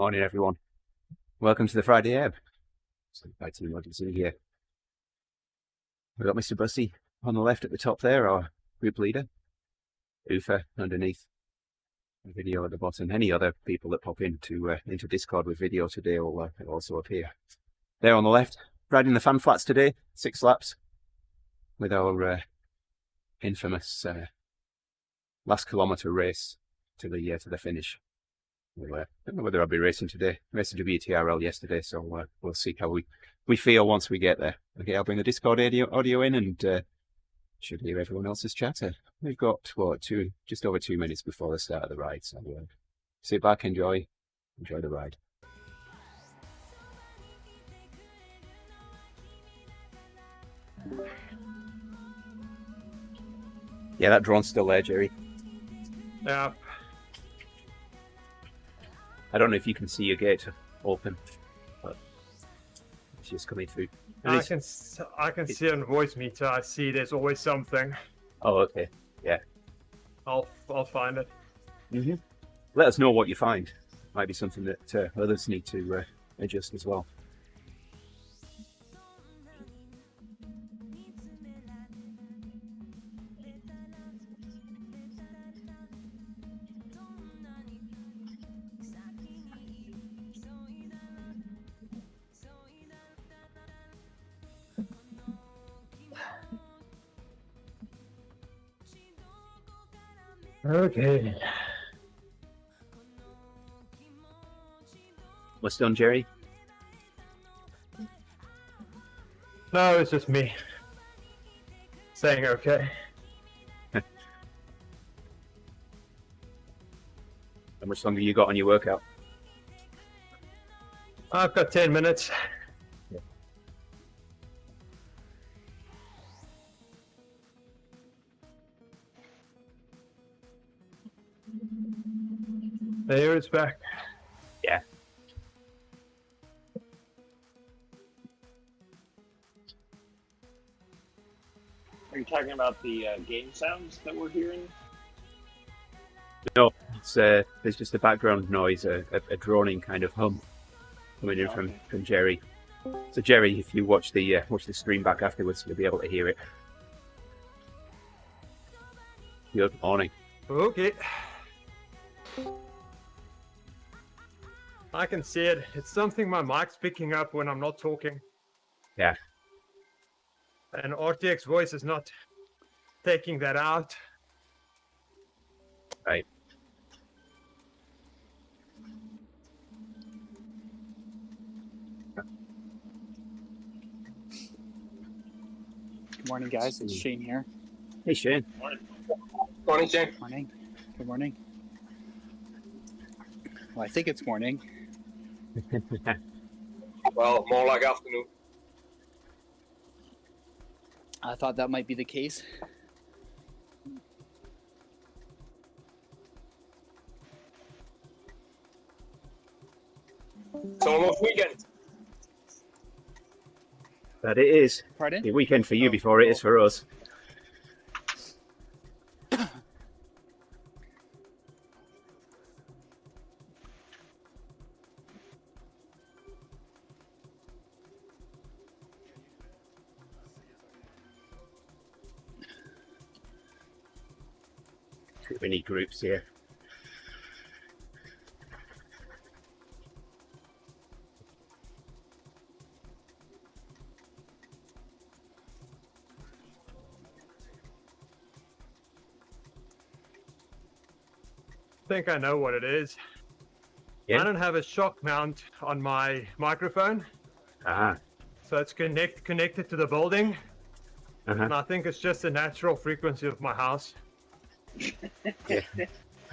Morning, everyone. Welcome to the Friday Ebb. By TeamODZ here. We've got Mr. Bussy on the left at the top there, our group leader. Ufa underneath. A video at the bottom. Any other people that pop into Discord with video today will also appear. There on the left, riding the fan flats today, 6 laps, with our infamous last kilometre race to the finish. I don't know whether I'll be racing today. Racing WTRL yesterday, so we'll see how we feel once we get there. Okay, I'll bring the Discord audio in and should hear everyone else's chatter. We've got just over 2 minutes before the start of the ride, so sit back, enjoy the ride. Yeah, that drone's still there, Jerry. Yeah. I don't know if you can see your gate open, but it's just coming through. I can see on voice meter. I see there's always something. Oh, okay. Yeah. I'll find it. Mm-hmm. Let us know what you find. Might be something that others need to adjust as well. Okay. What's done, Jerry? No, it's just me saying okay. How much longer you got on your workout? I've got 10 minutes. Yeah. There it's back. Yeah. Are you talking about the game sounds that we're hearing? No, it's there's just a background noise, a droning kind of hum coming in from Jerry. So Jerry, if you watch the stream back afterwards, you'll be able to hear it. Good morning. Okay. I can see it. It's something my mic's picking up when I'm not talking. Yeah. And RTX voice is not taking that out. Right. Good morning, guys. It's Shane here. Hey, Shane. Morning, Jane. Morning. Good morning. Well, I think it's morning. Well, more like afternoon. I thought that might be the case. It's almost weekend. But it is. Pardon? The weekend for you before it is for us. Too many groups here. I think I know what it is. Yeah. I don't have a shock mount on my microphone, Ah. so it's connected to the building, Uh-huh. and I think it's just the natural frequency of my house. Yeah.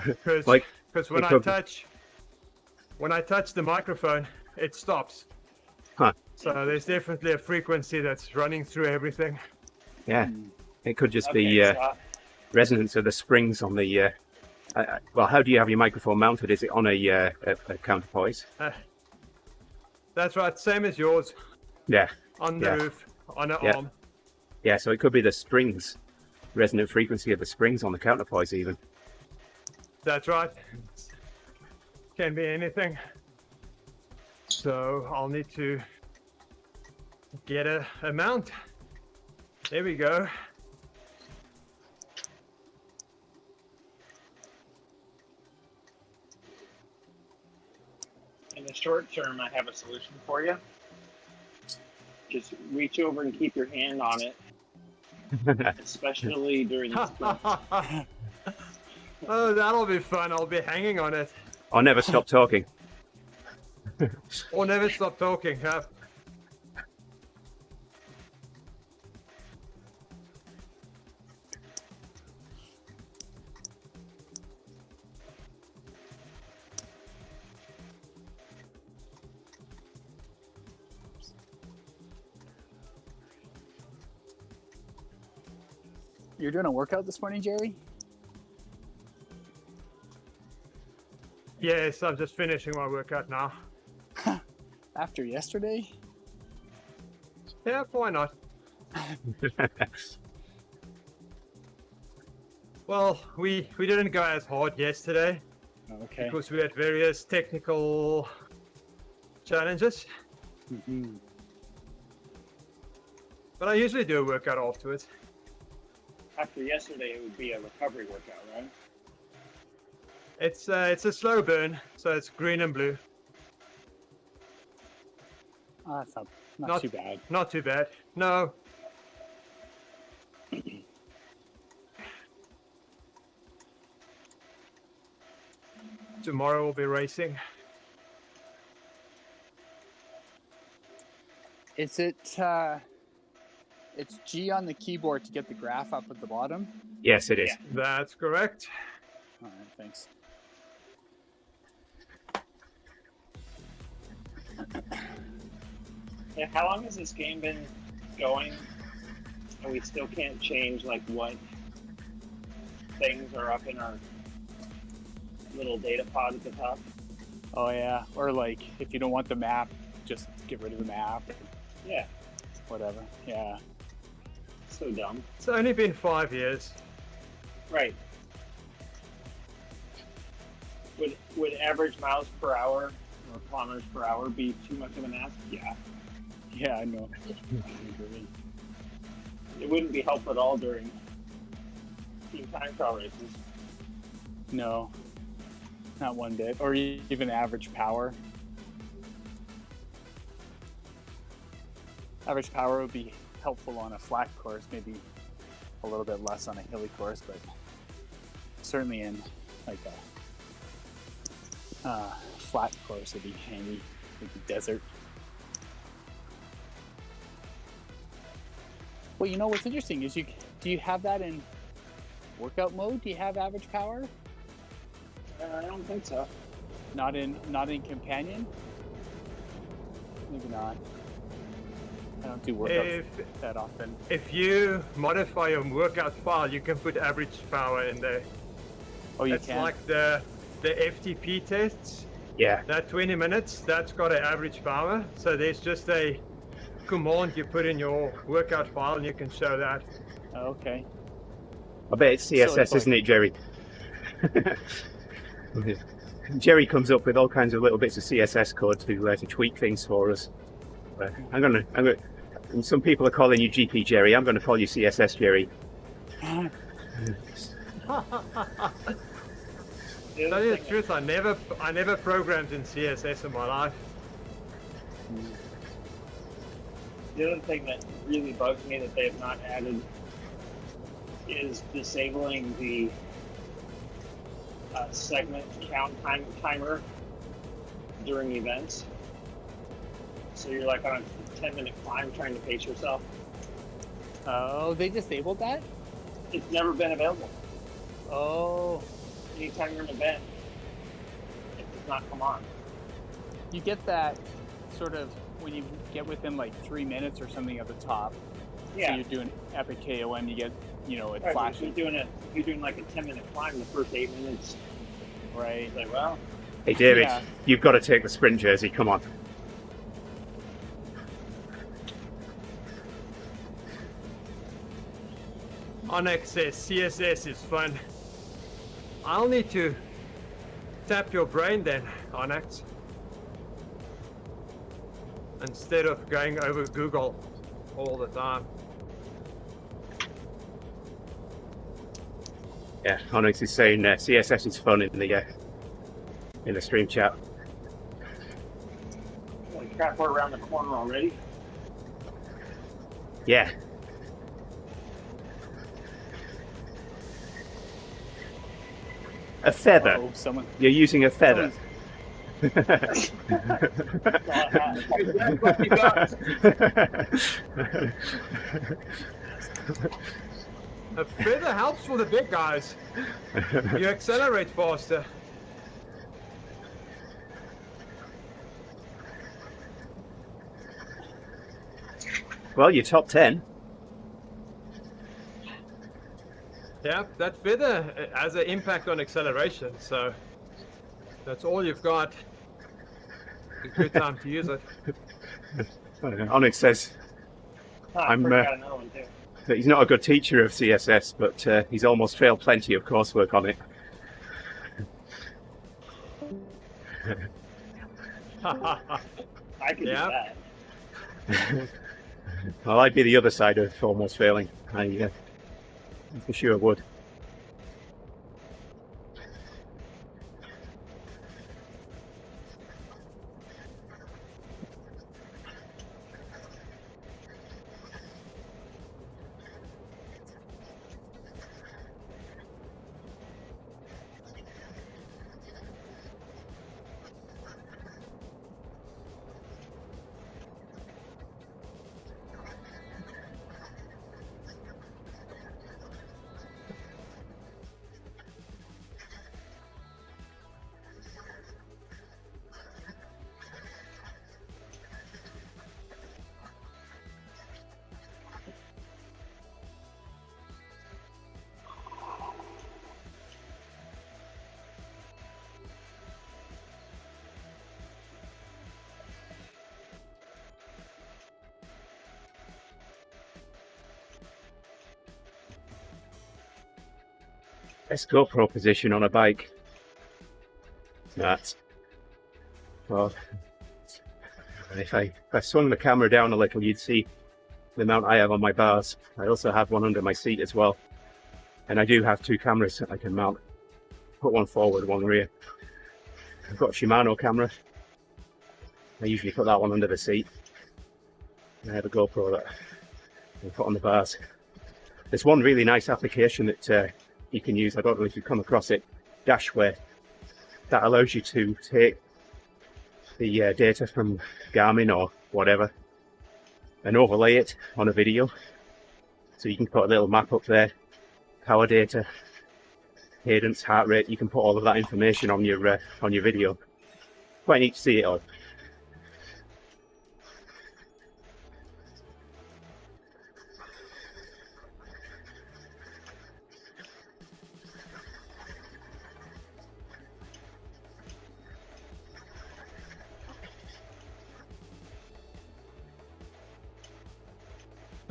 Because Like, when it I could- touch the microphone, it stops. Huh. So there's definitely a frequency that's running through everything. Yeah. It could just Okay, be so resonance of the springs on the. Well, how do you have your microphone mounted? Is it on a counterpoise? That's right, same as yours, Yeah. on the Yeah. roof, on an Yeah. arm. Yeah. So it could be the springs, resonant frequency of the springs on the counterpoise, even. That's right. Can be anything. So I'll need to get a mount. There we go. In the short term, I have a solution for you. Just reach over and keep your hand on it, especially during the sprint. Oh, that'll be fun. I'll be hanging on it. I'll never stop talking. Or never stop talking, huh? You're doing a workout this morning, Jerry? Yes, I'm just finishing my workout now. After yesterday? Yeah, why not? Well, we didn't go as hard yesterday Okay. because we had various technical challenges. Mhm. But I usually do a workout afterwards. After yesterday, it would be a recovery workout, right? It's a slow burn, so it's green and blue. Oh, that's not Not- too bad. Not too bad. No. Tomorrow we'll be racing. Is it? It's G on the keyboard to get the graph up at the bottom. Yes, it is. That's correct. All right, thanks. Yeah, how long has this game been going? And we still can't change like what things are up in our little data pod at the top. Oh yeah, or like if you don't want the map, just get rid of the map. Yeah, Whatever. Yeah. so dumb. It's only been 5 years. Right. Would average miles per hour or kilometers per hour be too much of an ask? Yeah. Yeah, I know. I agree. It wouldn't be helpful at all during team time trial races. No, not one bit. Or even average power. Average power would be helpful on a flat course, maybe a little bit less on a hilly course, but certainly in like a flat course it'd be handy, like the desert. Well, you know what's interesting is do you have that in workout mode? Do you have average power? I don't think so. Not in companion? Maybe not. I don't do workouts that often. If you modify your workout file, you can put average power in there. Oh, you It's can? like the FTP tests. Yeah. That 20 minutes, that's got an average power. So there's just a command you put in your workout file and you can show that. Oh, okay. I bet it's CSS, it's like- isn't it, Jerry? Jerry comes up with all kinds of little bits of CSS code to tweak things for us. But I'm gonna. And some people are calling you GP Jerry. I'm gonna call you CSS Jerry. The Tell other you the thing- truth, I never programmed in CSS in my life. The other thing that really bugs me that they have not added is disabling the segment count timer during events. So you're like on a 10-minute climb trying to pace yourself. Oh, they disabled that? It's never been available. Oh, Anytime you're in an event, it does not come on. you get that sort of when you get within like 3 minutes or something at the top. So Yeah. you're doing epic KOM, you get, it Right, but if flashes. you're doing like a 10-minute climb the first 8 minutes. Right. It's like, well, Hey David, Yeah. you've got to take the sprint jersey. Come on. Onyx says CSS is fun. I'll need to tap your brain then, Onyx. instead of going over Google all the time. Yeah, Onyx is saying CSS is fun in the stream chat. Holy crap, we're around the corner already. Yeah. A feather. Oh, someone. You're using a feather. A feather helps for the big guys. You accelerate faster. Well, you're top 10. Yeah, that feather has an impact on acceleration, so that's all you've got. A good time to use it. Onyx says I forgot another one too. that he's not a good teacher of CSS, but he's almost failed plenty of coursework on it. I could do Yeah. that. Well, I'd be the other side of almost failing. I for sure would. Best GoPro position on a bike. That. Well, if I swung the camera down a little, you'd see the mount I have on my bars. I also have one under my seat as well. And I do have two cameras that I can mount. Put one forward, one rear. I've got a Shimano camera. I usually put that one under the seat. And I have a GoPro that I put on the bars. There's one really nice application that you can use, I don't know if you've come across it, Dashware, that allows you to take the data from Garmin or whatever and overlay it on a video. So you can put a little map up there, power data, cadence, heart rate, you can put all of that information on your video. Quite neat to see it on.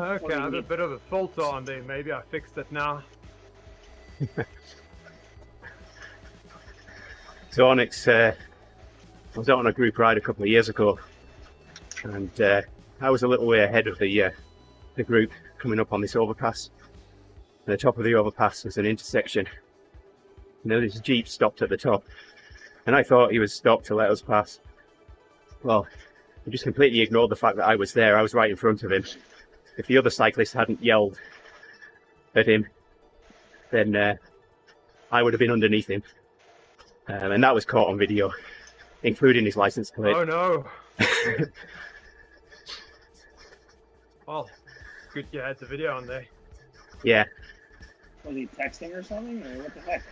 Okay, I have a bit of a filter on there. Maybe I fixed it now. So Onyx, I was out on a group ride a couple of years ago, and I was a little way ahead of the group coming up on this overpass. At the top of the overpass was an intersection. And then this Jeep stopped at the top, and I thought he was stopped to let us pass. Well, I just completely ignored the fact that I was there. I was right in front of him. If the other cyclist hadn't yelled at him, then I would have been underneath him. And that was caught on video, including his license plate. Oh no! Well, good you had the video on there. Yeah. Was he texting or something, or what the heck?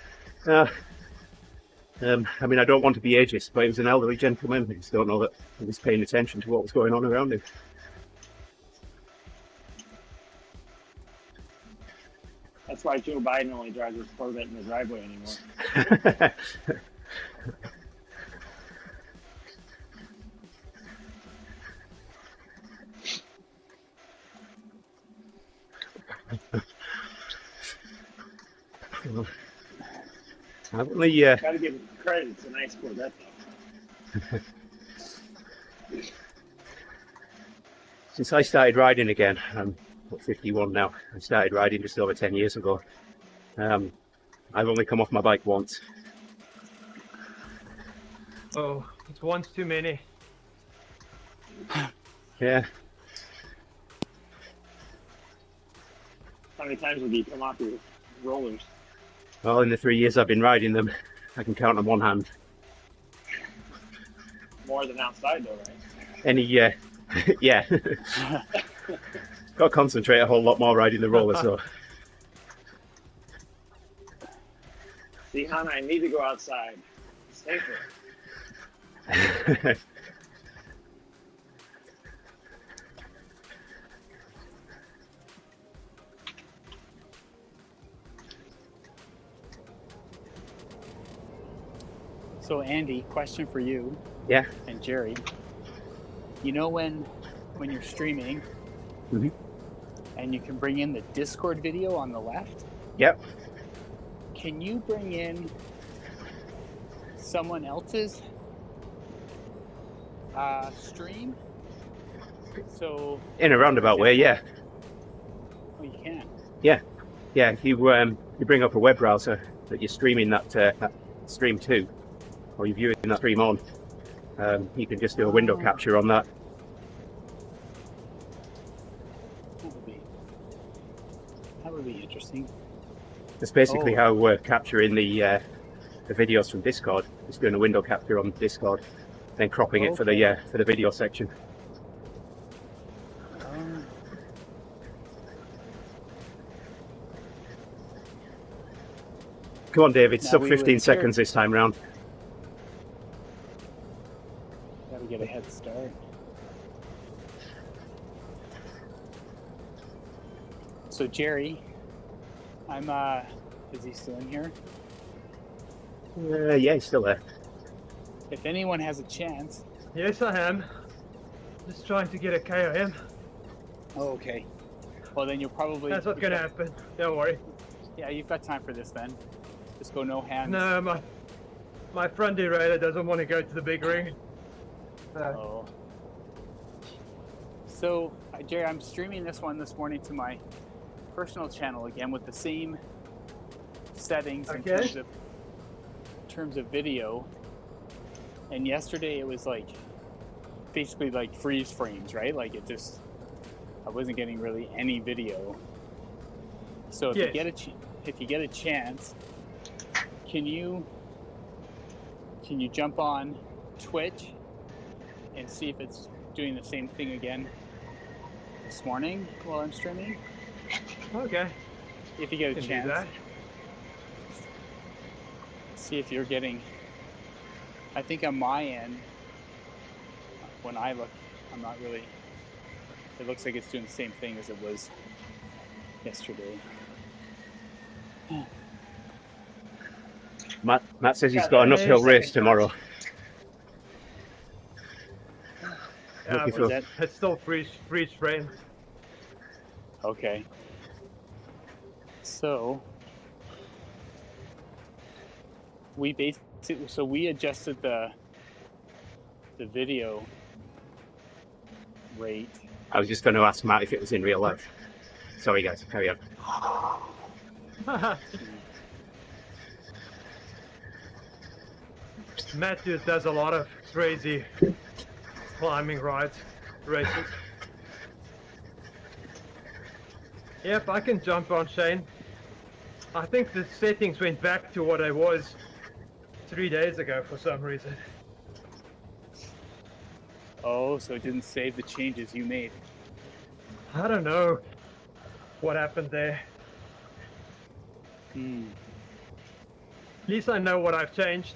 I mean, I don't want to be ageist, but he was an elderly gentleman. I just don't know that he was paying attention to what was going on around him. That's why Joe Biden only drives his Corvette in the driveway anymore. I've only, Gotta give him credit, it's a nice Corvette though. Since I started riding again, I'm 51 now. I started riding just over 10 years ago. I've only come off my bike once. Oh, it's once too many. Yeah. How many times have you come off your rollers? Well, in the 3 years I've been riding them, I can count on one hand. More than outside, though, right? Yeah. Got to concentrate a whole lot more riding the rollers, though. See, Hannah, I need to go outside. It's safer. So Andy, question for you. Yeah. And Jerry. You know when you're streaming Mhm. and you can bring in the Discord video on the left? Yep. Can you bring in someone else's stream? So In a roundabout way, yeah. Oh, you can. Yeah. If you bring up a web browser that you're streaming that stream to, or you're viewing that stream on, you can just do a window capture on that. That would be interesting. That's basically how we're capturing the videos from Discord. Just doing a window capture on Discord, then cropping it for the video section. Come on, David, Now sub we 15 would seconds this time round. Gotta get a head start. So Jerry, is he still in here? Yeah, he's still there. If anyone has a chance. Yes, I am. Just trying to get a KOM. Oh, okay. Well, then you'll probably. That's not going to happen. Don't worry. Yeah, you've got time for this then. Just go no hands. No, my front derailleur doesn't want to go to the big ring. Oh. So, Jerry, I'm streaming this one this morning to my personal channel again with the same settings in terms of video. And yesterday it was like basically like freeze frames, right? Like I wasn't getting really any video. So if you get a chance, can you jump on Twitch and see if it's doing the same thing again this morning while I'm streaming? Okay. If you get a Can do chance. that. See if you're getting. I think on my end, when I look, I'm not really. It looks like it's doing the same thing as it was yesterday. Matt says he's got an uphill race tomorrow. It's still freeze frame. Okay. So we adjusted the video rate. I was just going to ask Matt if it was in real life. Sorry, guys. Carry on. Matt just does a lot of crazy climbing rides, races. Yep, I can jump on Shane. I think the settings went back to what I was 3 days ago for some reason. Oh, so it didn't save the changes you made. I don't know what happened there. At least I know what I've changed.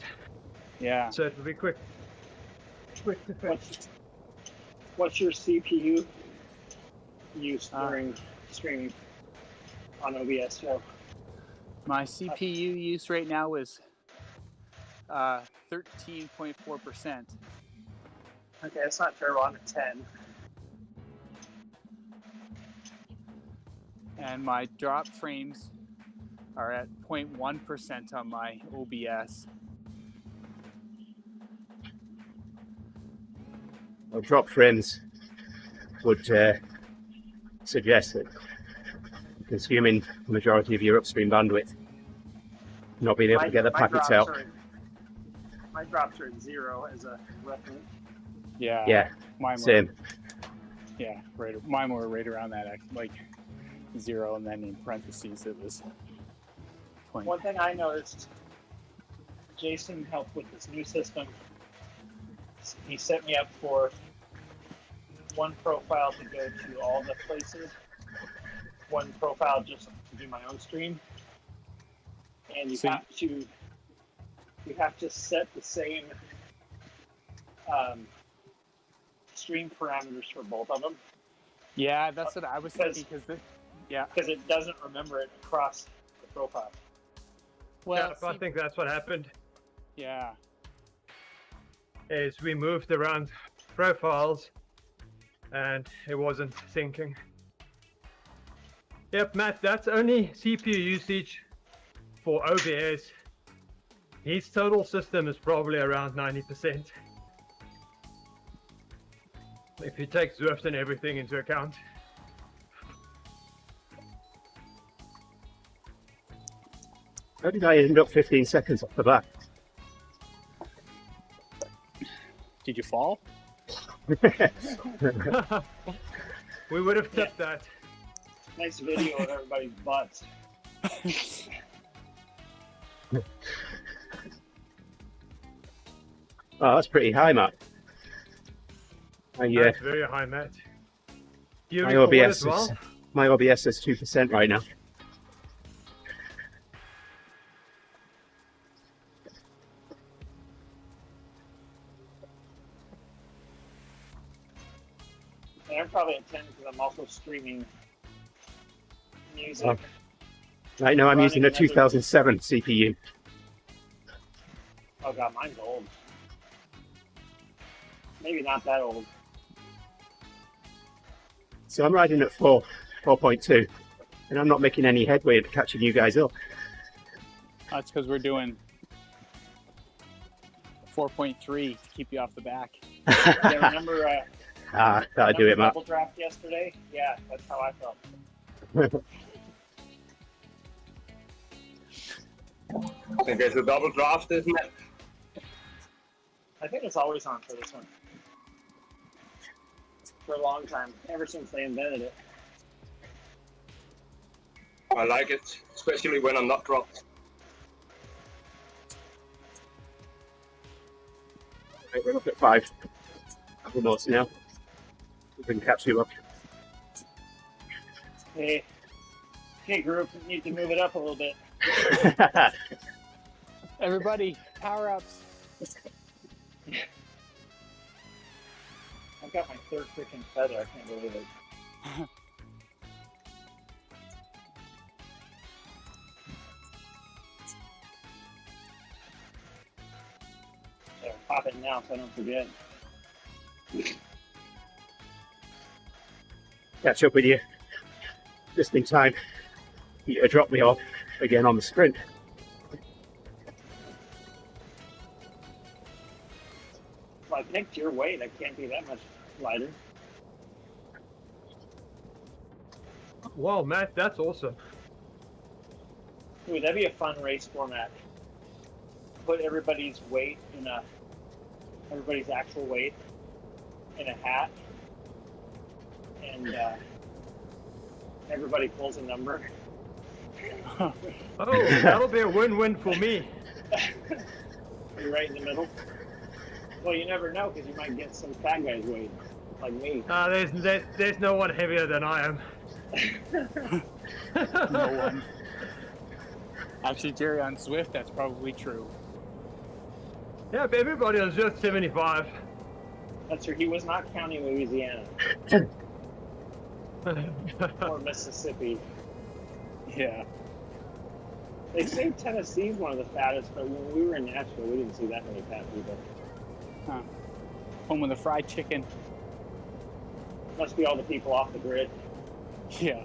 Yeah. So it'll be quick to fix. What's your CPU use during streaming on OBS show? My CPU use right now is 13.4%. Okay, it's not terrible. I'm at 10. And my drop frames are at 0.1% on my OBS. Well, drop frames. would suggest that consuming the majority of your upstream bandwidth, not being able to get the packets out. My drops are at 0 as a reference. Yeah. Yeah, Mine were, same. Yeah, right. Mine were right around that, like 0, and then in parentheses it was 20. One thing I noticed, Jason helped with this new system. He set me up for one profile to go to all the places, one profile just to do my own stream, and you have to set the same stream parameters for both of them. Yeah, that's what I was thinking, because it doesn't remember it across the profile. Well, I think that's what happened. yeah. Is we moved around profiles and it wasn't syncing. Yep, Matt, that's only CPU usage for OBS. His total system is probably around 90%. If you take Zwift and everything into account. How did I end up 15 seconds off the back? Did you fall? We would have tipped that. Nice video of everybody's butts. Oh, that's pretty high, Matt. That's very high, Matt. Do you My record OBS as well? my OBS is 2% right now. And I'm probably at 10 because I'm also streaming music. Oh. Right now I'm using a 2007 CPU. Oh god, mine's old. Maybe not that old. So I'm riding at 4.2, and I'm not making any headway at catching you guys up. That's because we're doing 4.3 to keep you off the back. Yeah, remember That'll do it, Matt. double draft yesterday? Yeah, that's how I felt. I think there's a double draft, isn't it? I think it's always on for this one. For a long time, ever since they invented it. I like it, especially when I'm not dropped. Right, we're up at 5. Couple more now. We can catch you up. Hey group, need to move it up a little bit. Everybody, power ups. I've got my third freaking feather, I can't believe it. There, pop it now so I don't forget. Catch up with you just in time. You drop me off again on the sprint. Well, I picked your weight, I can't be that much lighter. Wow, Matt, that's awesome. Ooh, that'd be a fun race format. Put everybody's weight in everybody's actual weight in a hat, and everybody pulls a number. Oh, that'll be a win-win for me. You're right in the middle. Well, you never know because you might get some fat guy's weight, like me. There's no one heavier than I am. No one. Actually, Jerry, on Zwift, that's probably true. Yeah, but everybody was just 75. That's true. He was not counting Louisiana or Mississippi. Yeah. They say Tennessee's one of the fattest, but when we were in Nashville, we didn't see that many fat people. Huh. Home with the fried chicken. Must be all the people off the grid. Yeah.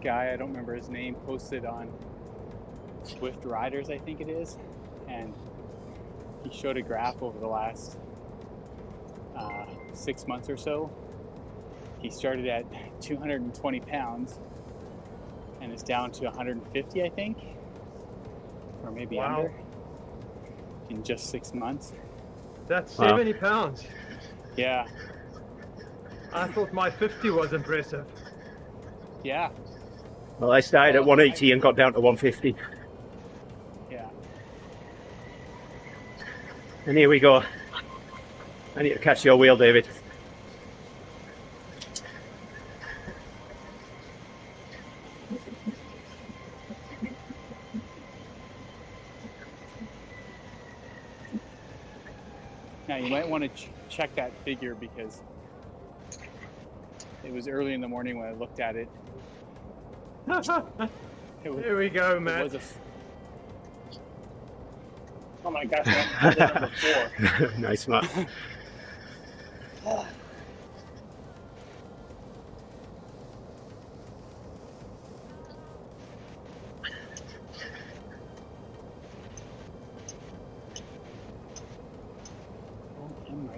guy, I don't remember his name, posted on Swift Riders, I think it is, and he showed a graph over the last 6 months or so. He started at 220 pounds and is down to 150, I think, or maybe Wow. under, in just 6 months. That's Wow. 70 pounds. Yeah, I thought my 50 was impressive. yeah, Well, I started at 180 and got down to 150. yeah. And here we go. I need to catch your wheel, David. Now you might want to check that figure because it was early in the morning when I looked at it. It was, Here we go, it Matt. was a Oh my gosh, I'm at number 4. Nice, Matt.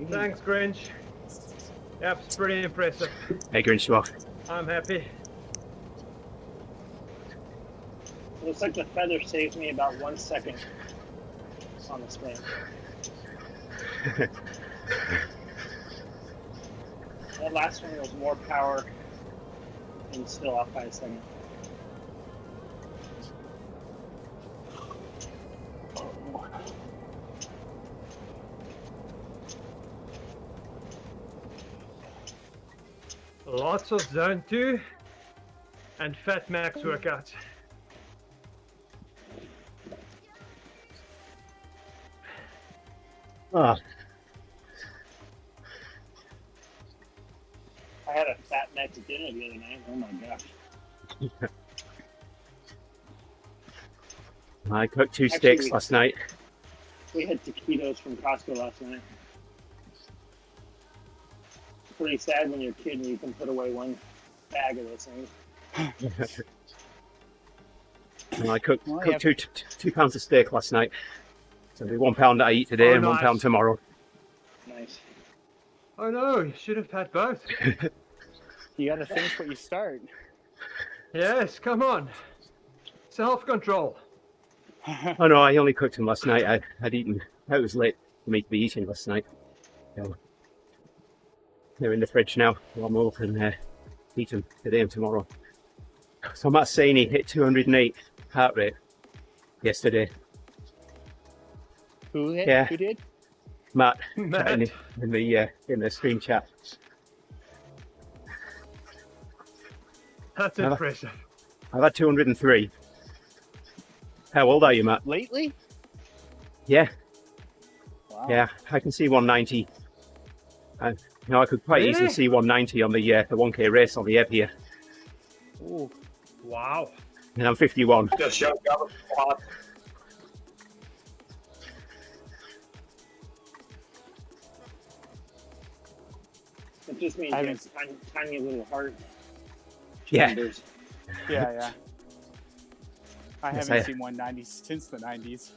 Thanks, Grinch. Yep, it's pretty impressive. Hey, Grinch, you off. I'm happy. Looks like the feather saved me about 1 second on the spin. That last one was more power and still off by a second. Lots of zone 2 and fat max workouts. Ah, I had a fat neck dinner the other night. Oh my gosh. I cooked 2 Actually, steaks last night. We had taquitos from Costco last night. It's pretty sad when you're a kid and you can put away one bag of those things. And I cooked, Well, cooked 2 pounds of steak last night. So it'll be 1 pound that I eat today Oh, and 1 nice. pound tomorrow. Nice. Oh no, you should have had both. You got to finish what you start. Yes, come on. Self-control. Oh no, I only cooked them last night. I'd eaten. It was late for me to be eating last night. So they're in the fridge now. Warm up and eat them today and tomorrow. So Matt saying he hit 208 heart rate yesterday. Who hit? Yeah. Who did? Matt, Matt. chatting in the stream chat. That's Never. impressive. I've had 203. How old are you, Matt? Lately? Yeah, Wow. yeah. I can see 190. I could quite easily Really? see 190 on the 1K race on the ebb here. Ooh. Wow. And I'm 51. Just shut up. It just means I you haven't- have tiny little heart Yeah. chambers. Yeah, yeah. I Yes, haven't I- seen 190 since the 90s.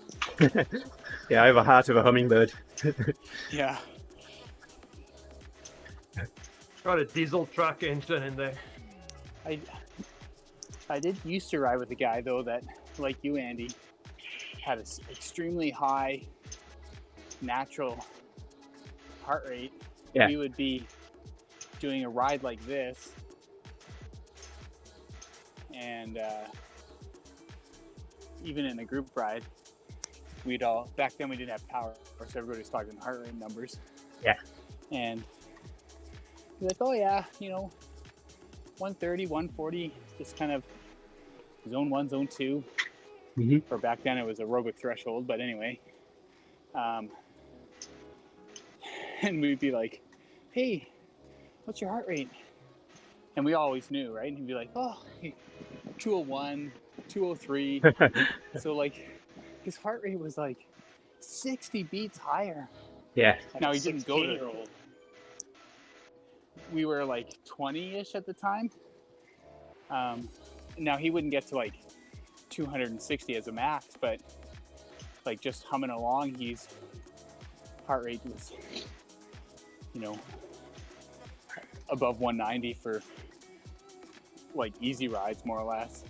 Yeah, I have a heart of a hummingbird. Yeah. Got a diesel truck engine in there. I did used to ride with a guy though that, like you, Andy, had an extremely high natural heart rate. Yeah. We would be doing a ride like this, and even in a group ride, we'd all, back then we didn't have power, so everybody was talking heart rate numbers. Yeah. And you're like, oh yeah, 130, 140, just kind of zone 1, zone 2. Mm-hmm. Or back then it was aerobic threshold, but anyway. And we'd be like, hey, what's your heart rate? And we always knew, right? And he'd be like, oh, 201, 203. So like his heart rate was like 60 beats higher. Yeah. Now he didn't go to, 16-year-old. we were like 20-ish at the time. now he wouldn't get to like 260 as a max, but like just humming along, his heart rate was, you know, above 190 for like easy rides, more or less.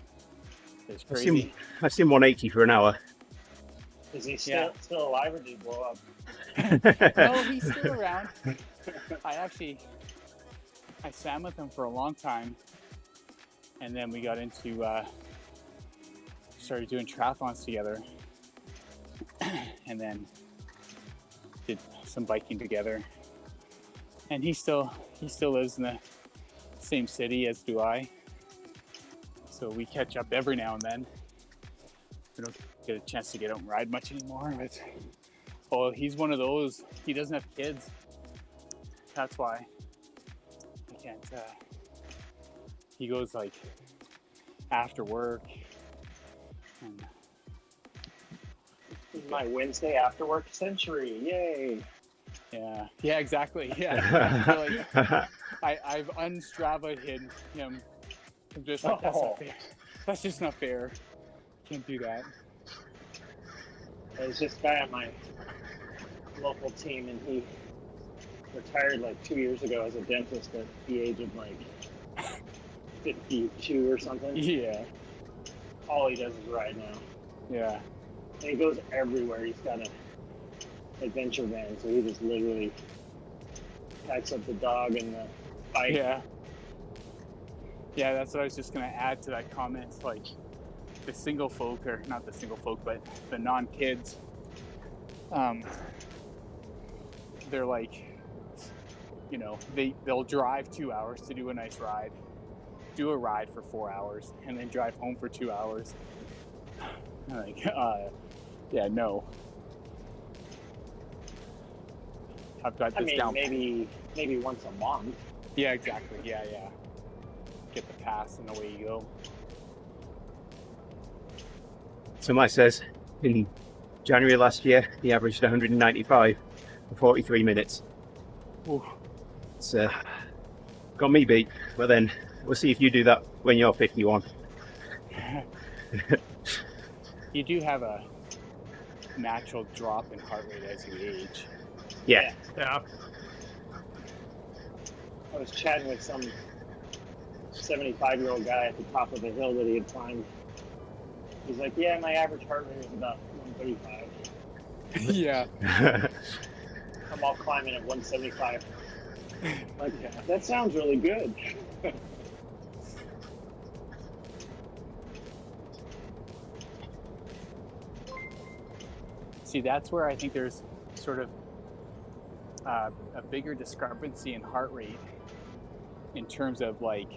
It's crazy. I've seen 180 for an hour. Is he still alive, or did he blow up? No, he's still around. I swam with him for a long time, and then we got into started doing triathlons together, and then did some biking together. And he still lives in the same city as do I, so we catch up every now and then. We don't get a chance to get out and ride much anymore, but he's one of those, he doesn't have kids, that's why I can't. He goes like after work, and This is my Wednesday after work century. Yay! yeah, exactly. Yeah, I've unstravaed him. I'm just like, that's not fair. That's just not fair. Can't do that. There's this guy on my local team, and he retired like 2 years ago as a dentist at the age of like 52 or something. Yeah. All he does is ride now. Yeah. And he goes everywhere. He's got an adventure van, so he just literally packs up the dog and the bike. Yeah. Yeah, that's what I was just going to add to that comment. Like, the single folk, or not the single folk, but the non-kids, they're like, you know, they'll drive 2 hours to do a nice ride, do a ride for 4 hours, and then drive home for 2 hours. Like, yeah, no. I've got this down. Maybe once a month. Yeah, exactly. Yeah. Get the pass and away you go. So Mike says in January last year, he averaged 195 for 43 minutes. Ooh. It's got me beat, but then we'll see if you do that when you're 51. You do have a natural drop in heart rate as you age. Yeah. Yeah. I was chatting with some 75-year-old guy at the top of the hill that he had climbed. He's like, yeah, my average heart rate is about 135. Yeah. I'm all climbing at 175. Like, that sounds really good. See, that's where I think there's sort of a bigger discrepancy in heart rate in terms of like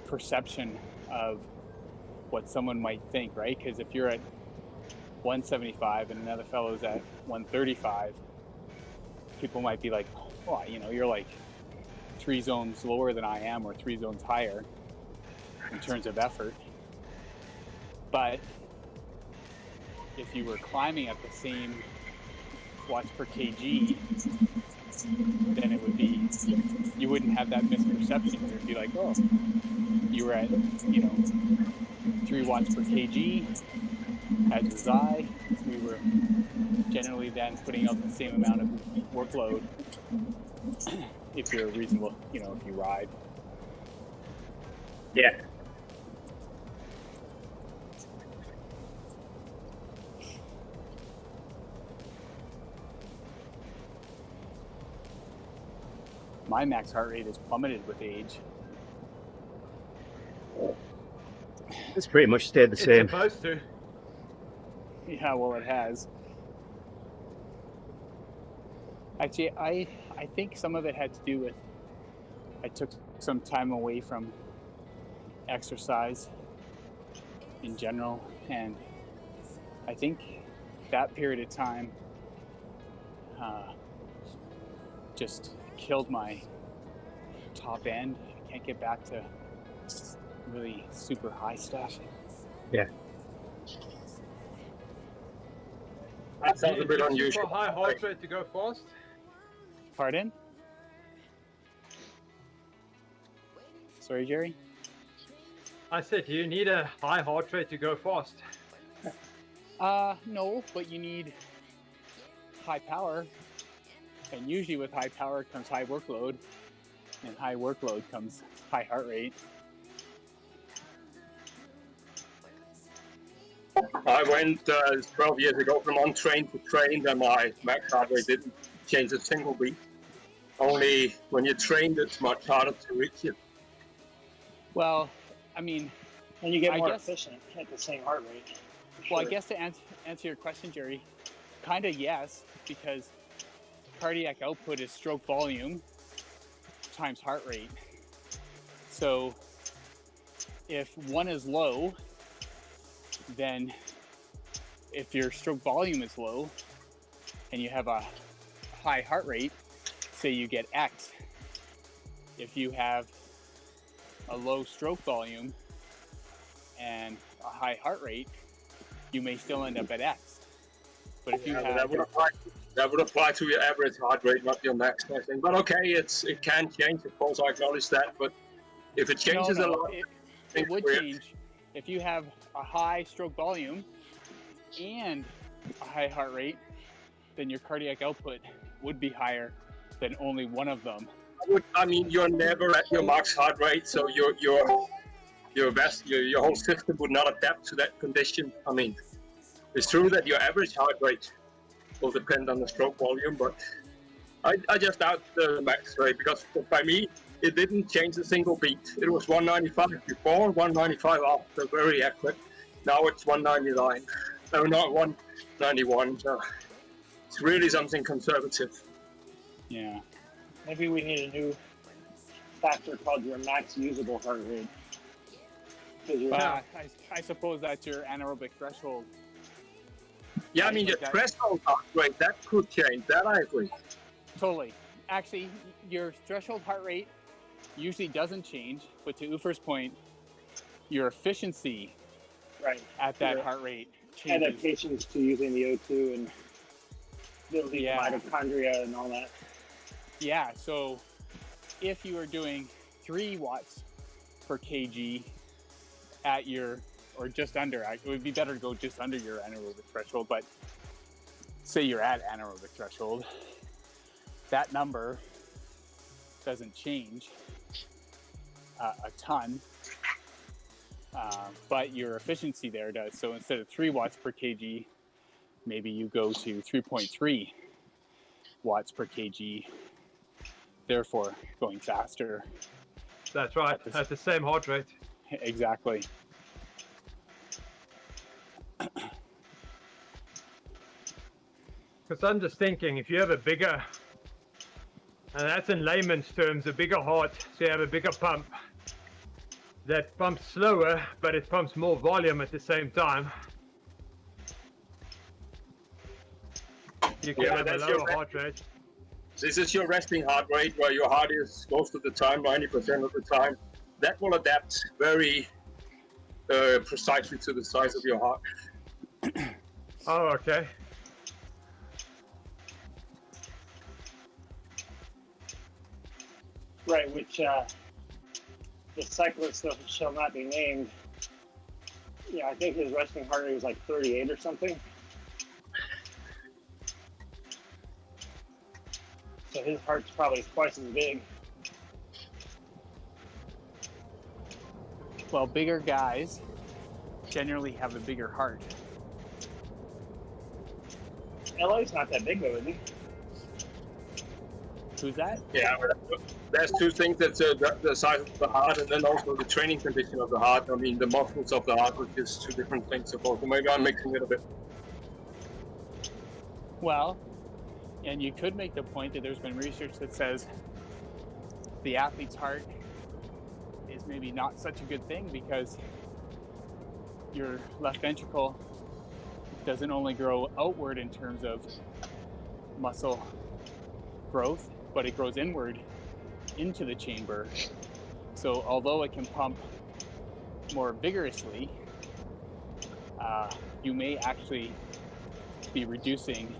perception of what someone might think, right? Because if you're at 175 and another fellow's at 135, people might be like, well, you know, you're like 3 zones lower than I am, or 3 zones higher in terms of effort. But if you were climbing at the same watts per kg, then it would be, you wouldn't have that misperception. It would be like, oh, you were at, you know, 3 watts per kg, as was I. We were generally then putting out the same amount of workload if you're reasonable, you know, if you ride. Yeah. My max heart rate is plummeted with age. It's pretty much stayed the It's same. supposed to. Yeah, well, it has. Actually, I think some of it had to do with I took some time away from exercise in general, and I think that period of time just killed my top end. I can't get back to really super high stuff. Yeah. That sounds a bit unusual. For high heart rate to go fast. Pardon? Sorry, Jerry? I said, do you need a high heart rate to go fast? No, but you need high power. And usually with high power comes high workload. And high workload comes high heart rate. I went 12 years ago from untrained to trained, and my max heart rate didn't change a single beat. Only when you're trained, it's much harder to reach it. Well, I mean, And you get I more guess- efficient at the same heart rate. for well, I sure. guess to answer your question, Jerry, kind of yes, because cardiac output is stroke volume times heart rate. So if one is low, then if your stroke volume is low and you have a high heart rate, say you get X. If you have a low stroke volume and a high heart rate, you may still end up at X. But if you Yeah, have that would apply to your average heart rate, not your max, I think. But okay, it can change. Of course, I acknowledge that. But if it changes a lot, it would change if you have a high stroke volume and a high heart rate, then your cardiac output would be higher than only one of them. I mean, you're never at your max heart rate, so your whole system would not adapt to that condition. I mean, it's true that your average heart rate will depend on the stroke volume, but I just doubt the max rate, because by me, it didn't change a single beat. It was 195 before, 195 after, very accurate. Now it's 199. No, not 191. So it's really something conservative. Yeah. Maybe we need a new factor called your max usable heart rate. 'Cause you're- Well, I suppose that's your anaerobic threshold. Yeah, I mean, your threshold heart rate, that could change. That I agree. Totally. Actually, your threshold heart rate usually doesn't change, but to Ufer's point, your efficiency right. at that Your heart rate changes. Adaptations to using the O2 and building Yeah. mitochondria and all that. Yeah, so if you are doing 3 watts per kg at your, or just under, it would be better to go just under your anaerobic threshold, but say you're at anaerobic threshold, that number doesn't change a ton, but your efficiency there does. So instead of 3 watts per kg, maybe you go to 3.3 watts per kg, therefore going faster. That's right, at the same heart rate. Exactly. Because I'm just thinking, if you have a bigger, and that's in layman's terms, a bigger heart, so you have a bigger pump, that pumps slower, but it pumps more volume at the same time. You can Yeah, have a that's your lower heart rate. This is your resting heart rate, where your heart is most of the time, 90% of the time. That will adapt very precisely to the size of your heart. Oh, okay. Right, which the cyclist that shall not be named, yeah, I think his resting heart rate was like 38 or something. So his heart's probably twice as big. Well, bigger guys generally have a bigger heart. LA's not that big though, is he? Who's that? Yeah, there's two things. That's the size of the heart, and then also the training condition of the heart. I mean, the muscles of the heart, which is two different things. So maybe I'm mixing it a bit. Well, and you could make the point that there's been research that says the athlete's heart is maybe not such a good thing, because your left ventricle doesn't only grow outward in terms of muscle growth, but it grows inward into the chamber. So although it can pump more vigorously, you may actually be reducing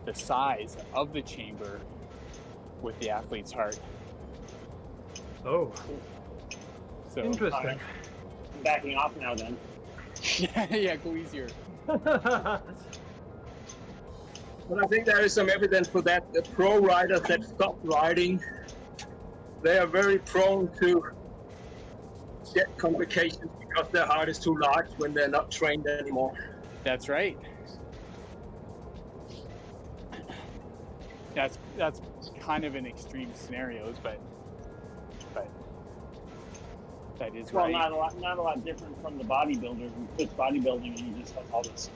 the size of the chamber with the athlete's heart. Oh, So interesting. I'm backing off now then. Yeah, go easier. But I think there is some evidence for that. The pro riders that stop riding, they are very prone to get complications because their heart is too large when they're not trained anymore. That's right. That's kind of in extreme scenarios, but that is Well, right. not a lot different from the bodybuilder who quits bodybuilding and he just has all this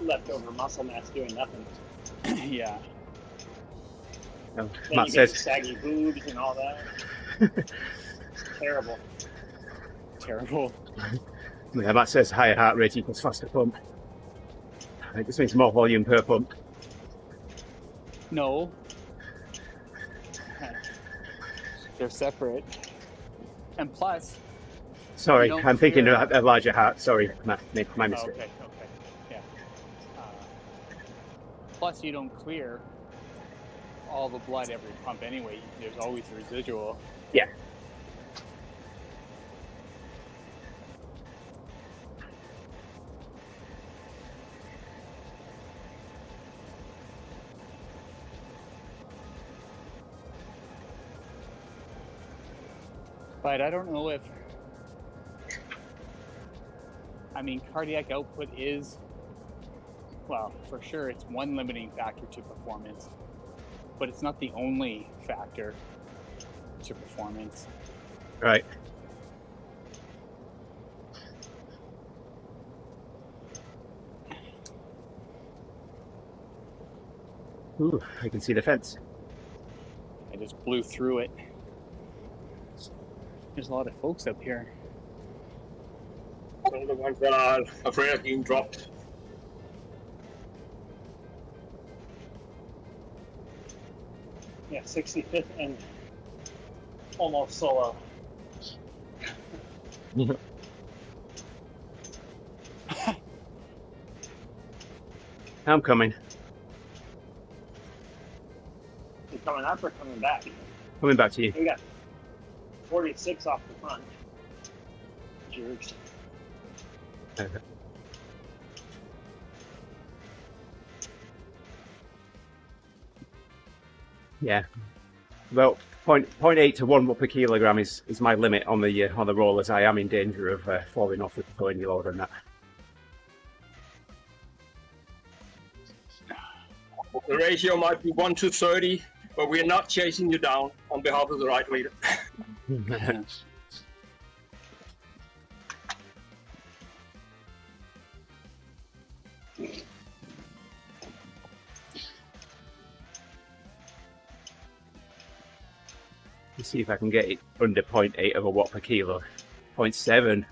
leftover muscle mass doing nothing. Yeah. No, Then Matt you get says, saggy boobs and all that. Terrible. Terrible. yeah, Matt says higher heart rate equals faster pump. I think this means more volume per pump. No. They're separate. And plus, Sorry, You don't I'm thinking clear- a larger heart. Sorry, my mistake. okay, yeah. Plus, you don't clear all the blood every pump anyway. There's always a residual. Yeah. But I don't know if, cardiac output is, well, for sure it's one limiting factor to performance, but it's not the only factor to performance. Right. Ooh, I can see the fence. I just blew through it. There's a lot of folks up here. Some of the ones that are afraid of being dropped. Yeah, 65th and almost solo. I'm coming. You coming up or coming back? Coming back to you. We got 46 off the front. Jerks. Yeah. Well, 0.8 to 1 watt per kilogram is my limit on the rollers. I am in danger of falling off with pulling lower than that. The ratio might be 1 to 30, but we're not chasing you down on behalf of the ride leader. Let's see if I can get it under 0.8 of a watt per kilo. 0.7.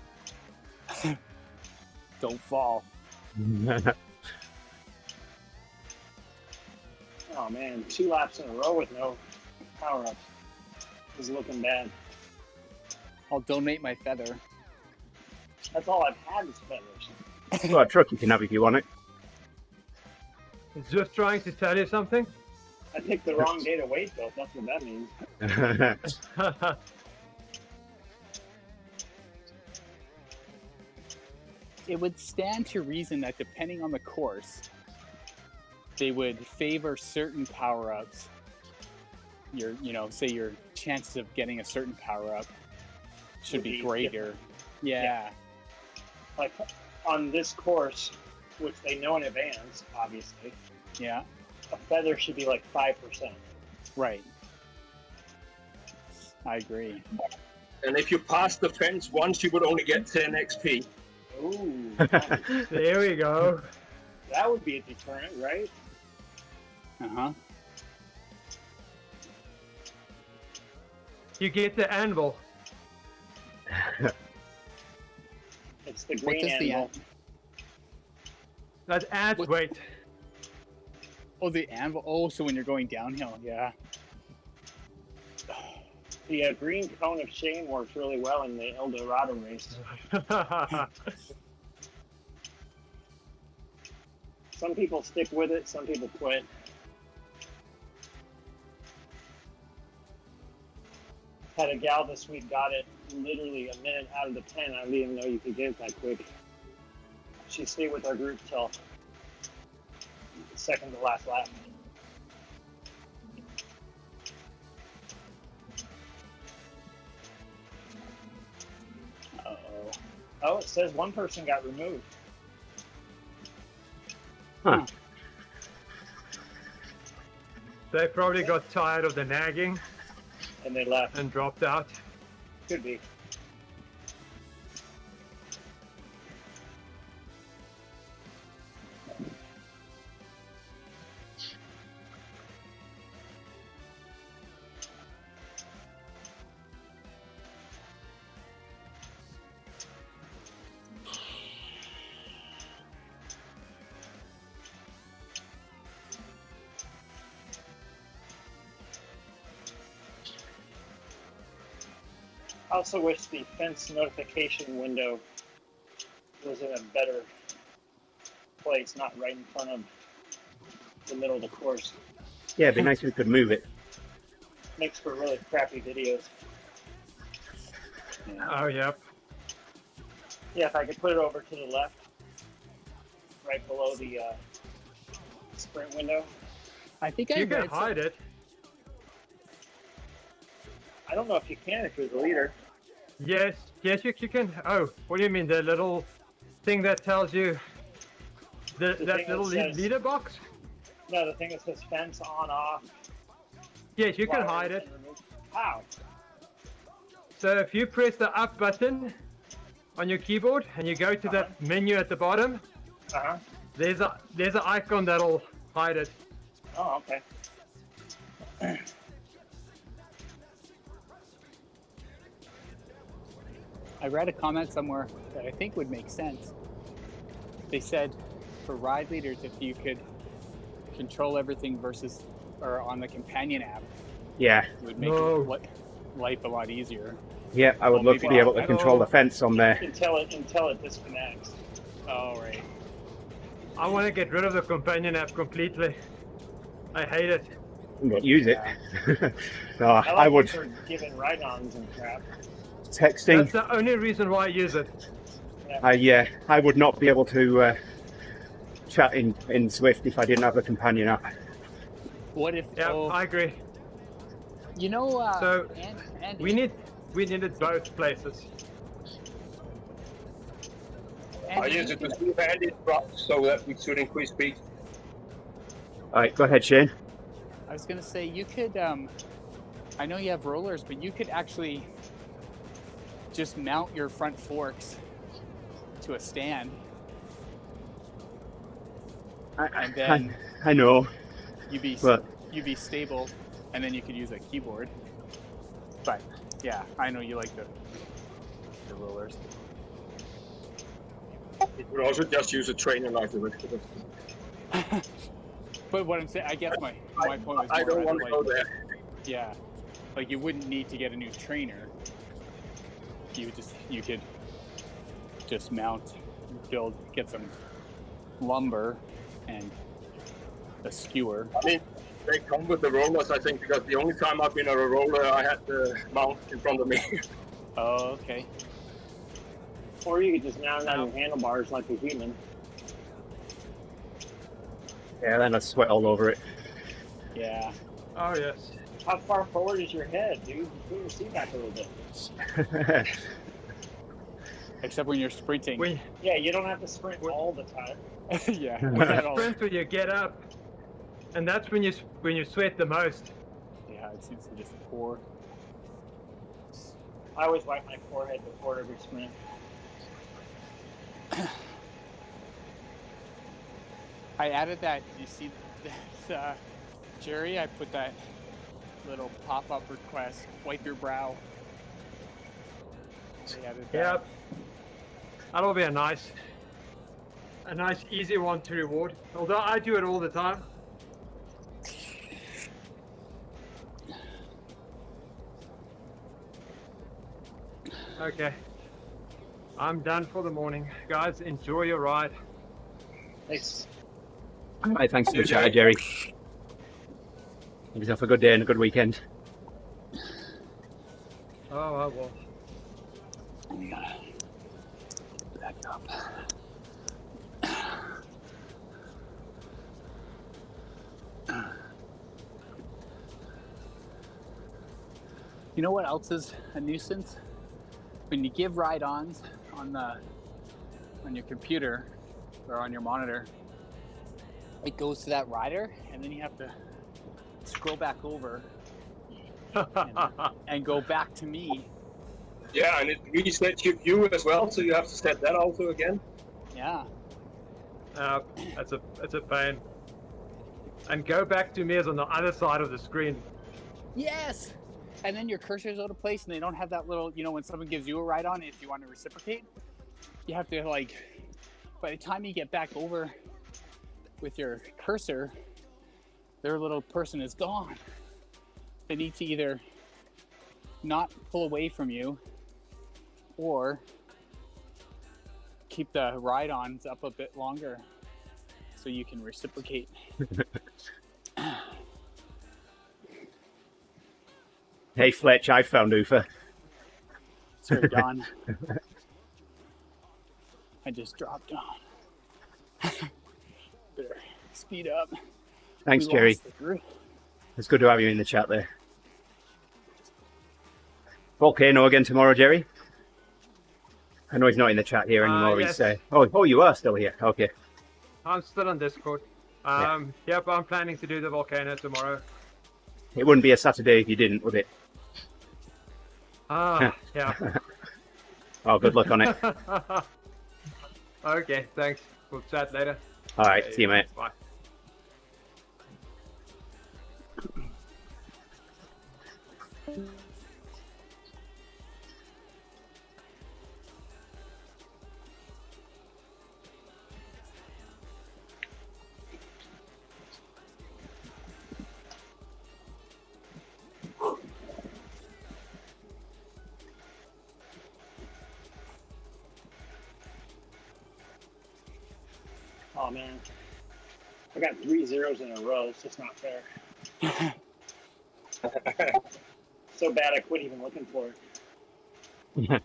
Don't fall. Oh man, 2 laps in a row with no power ups. This is looking bad. I'll donate my feather. That's all I've had is feathers. Well, a truck you can have if you want it. It's just trying to tell you something. I picked the wrong day to weight though, that's what that means. It would stand to reason that depending on the course, they would favor certain power-ups. Say your chances of getting a certain power-up should Would be be greater. Yeah. Like on this course, which they know in advance, obviously, Yeah. a feather should be like 5%. Right. I agree. And if you pass the fence once, you would only get 10 XP. Ooh, There we go. that would be a deterrent, right? Uh-huh. You get the anvil. It's the What green does the anvil. That adds What- weight. Oh, the anvil. Oh, so when you're going downhill, yeah. The green cone of shame works really well in the El Dorado race. Some people stick with it, some people quit. Had a gal this week got it literally a minute out of the 10. I didn't even know you could get it that quick. She stayed with our group till the second to last lap. Uh-oh. Oh, it says one person got removed. Huh. They probably got tired of the nagging And they left. and dropped out. Could be. I also wish the fence notification window was in a better place, not right in front of the middle of the course. Yeah, it'd be nice if we could move it. Makes for really crappy videos. Oh, yep. Yeah, if I could put it over to the left, right below the sprint window. I think I You can read hide it. I don't know if you can if you're the leader. Yes, you can. Oh, what do you mean? The little thing that tells you The that thing little that says- leader box? No, the thing that says fence on off. Yes, you can flyers hide it. and remove. How? So if you press the up button on your keyboard and you go to that menu at the bottom, Uh-huh. there's an icon that'll hide it. Oh, okay. I read a comment somewhere that I think would make sense. They said for ride leaders, if you could control everything versus or on the companion app, Yeah, it would make life a lot easier. yeah, I would Well, love to maybe be able not. to control the fence on there. Until it disconnects. Oh, right. I want to get rid of the companion app completely. I hate it. But use it. No, I I like would. it for giving ride-ons and crap. Texting, That's the only reason why I use it. I would not be able to chat in Swift if I didn't have the companion app. What if? Yeah, oh, I agree. you know, So, Andy, We needed both places. I Andy, use it to see bandit drops so that we should increase speed. All right, go ahead, Shane. I was gonna say you could. I know you have rollers, but you could actually just mount your front forks to a stand, and then I know, you'd be but stable, and then you could use a keyboard. But yeah, I know you like the rollers. You could also just use a trainer like the rest of it. But what I'm saying, I guess my point was I more don't want to like, go there. yeah, like you wouldn't need to get a new trainer. You could just mount, get some lumber and a skewer. I mean, they come with the rollers, I think, because the only time I've been on a roller, I had the mount in front of me. Oh, okay. Or you could just mount it on your handlebars like a human. yeah, then I sweat all over it. Yeah. Oh yes. How far forward is your head, dude? Put your seat back a little bit. Except when you're sprinting. When Yeah, you don't have to sprint all the time. Yeah. you sprint when you get up, and that's when you sweat the most. Yeah, it seems to just pour. I always wipe my forehead before every sprint. I added that. You see that, Jerry? I put that little pop-up request. Wipe your brow. I added that. Yep. That'll be a nice, easy one to reward. Although I do it all the time. Okay. I'm done for the morning. Guys, enjoy your ride. Thanks. All right, thanks for the chat, Jerry. Have yourself a good day and a good weekend. Oh, well. We gotta back up. You know what else is a nuisance? When you give ride-ons on your computer or on your monitor, it goes to that rider, and then you have to scroll back over and go back to me. Yeah, and it resets your view as well, so you have to set that also again. Yeah. That's a pain. And go back to me is on the other side of the screen. Yes. And then your cursor's out of place, and they don't have that little, when someone gives you a ride on, if you want to reciprocate, you have to by the time you get back over with your cursor, their little person is gone. They need to either not pull away from you or keep the ride-ons up a bit longer so you can reciprocate. Hey Fletch, I found UFA. Sorry, Don. I just dropped down. Better speed up. Thanks, We Jerry. lost the group. It's good to have you in the chat there. Volcano again tomorrow, Jerry? I know he's not in the chat here anymore. Yes. He's oh, you are still here. Okay. I'm still on Discord. Yep, I'm planning to do the volcano tomorrow. It wouldn't be a Saturday if you didn't, would it? Yeah. Oh, good luck on it. Okay, thanks. We'll chat later. All right, see you, mate. Bye. Oh man, I got 3 zeros in a row. It's just not fair. So bad I quit even looking for it.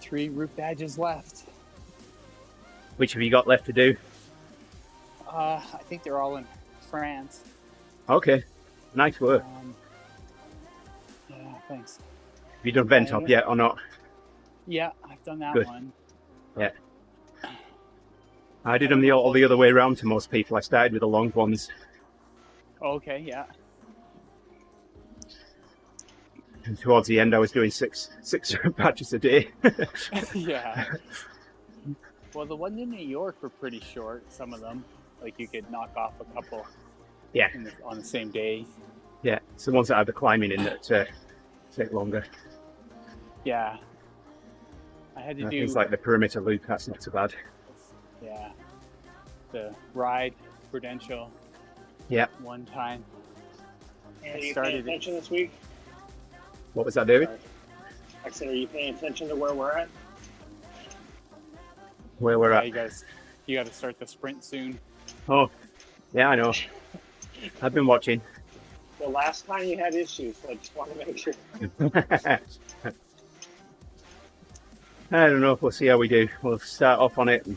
Three route badges left. Which have you got left to do? I think they're all in France. Okay, nice work. Yeah, thanks. Have you done Ventop yet or not? Yeah, I've done that Good. one. Yeah. I did them all the other way around to most people. I started with the long ones. Okay, yeah. And towards the end, I was doing six batches a day. Yeah. Well, the ones in New York were pretty short, some of them. Like you could knock off a couple Yeah. on the same day. Yeah, it's the ones that have the climbing in that take longer. Yeah. I had to do Things like the perimeter loop, that's not so bad. Yeah. The ride Prudential. Yeah. One time. And I are you started paying it. attention this week? What was that, David? Sorry. I said, are you paying attention to where we're at? Where we're Yeah, at. you got to start the sprint soon. Oh, yeah, I know. I've been watching. The last time you had issues, so I just want to make sure. I don't know. We'll see how we do. We'll start off on it.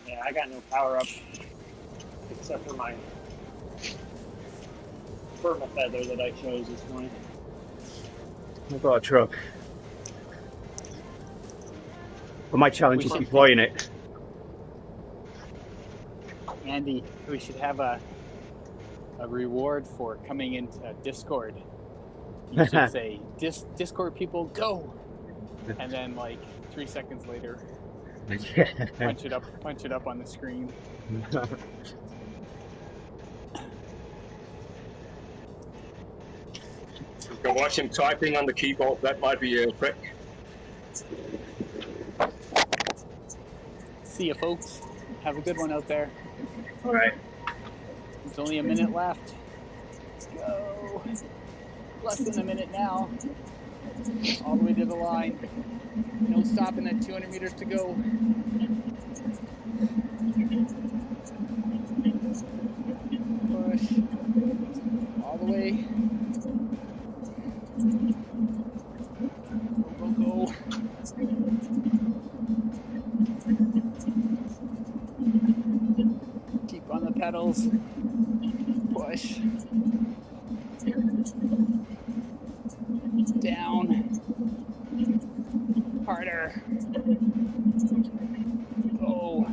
Yeah, I got no power up. except for my perma feather that I chose this morning. I've got a truck. But my challenge is deploying it. Andy, we should have a reward for coming into Discord. You should say, Discord people, go! And then like 3 seconds later, punch it up on the screen. You can watch him typing on the keyboard. That might be a trick. See ya, folks. Have a good one out there. All right. There's only a minute left. Let's go. Less than a minute now. All the way to the line. No stopping at 200 meters to go. Push. All the way. Go, go, go. Keep on the pedals. Push. Down. Harder. Go.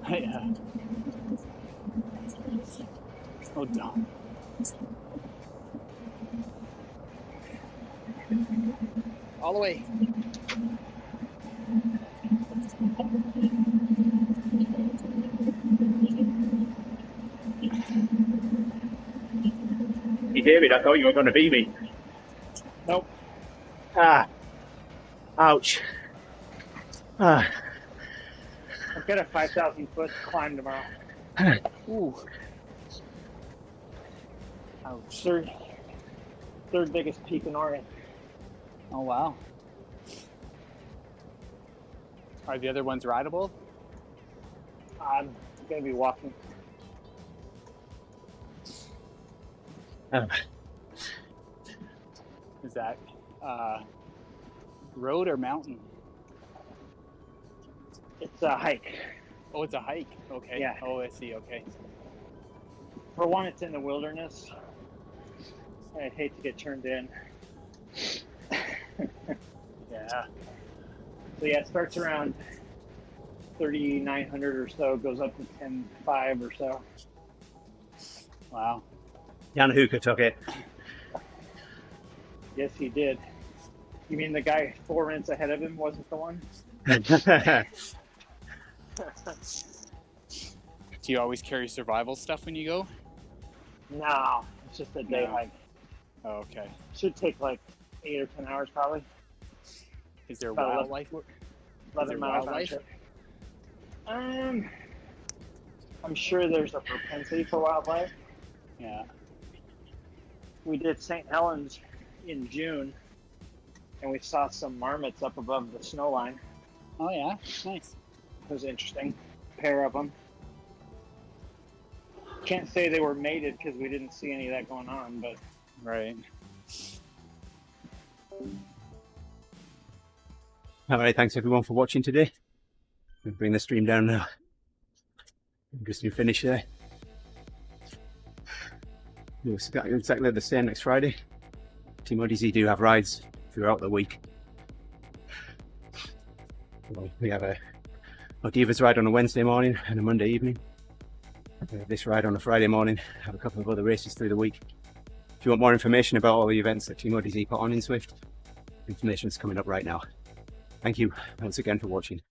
Yeah. Oh, down. All the way. You hear me? I thought you were going to beat me. Nope. Ah. Ouch. Ah. I've got a 5,000 foot climb tomorrow. Ooh. Ouch. Third biggest peak in Oregon. Oh, wow. Are the other ones rideable? I'm going to be walking. Is that road or mountain? It's a hike. Oh, it's a hike. Okay. Yeah. Oh, I see. Okay. For one, it's in the wilderness. I'd hate to get turned in. Yeah. So yeah, it starts around 3,900 or so, goes up to 10,500 or so. Wow. Jan Hooker took it. Yes, he did. You mean the guy 4 minutes ahead of him wasn't the one? Do you always carry survival stuff when you go? No, it's just a day No. hike. Oh, okay. Should take like 8 or 10 hours probably. Is there About wildlife? 11 there miles wildlife? round trip. I'm sure there's a propensity for wildlife. Yeah. We did St. Helens in June, and we saw some marmots up above the snow line. Oh, yeah. Nice. It was interesting. A pair of them. Can't say they were mated because we didn't see any of that going on, but Right. All right, thanks everyone for watching today. We'll bring the stream down now. Just to finish there. Looks exactly the same next Friday. TeamODZ do have rides throughout the week. Well, we have a Divas ride on a Wednesday morning and a Monday evening. This ride on a Friday morning. Have a couple of other races through the week. If you want more information about all the events that TeamODZ put on in Swift, information is coming up right now. Thank you once again for watching.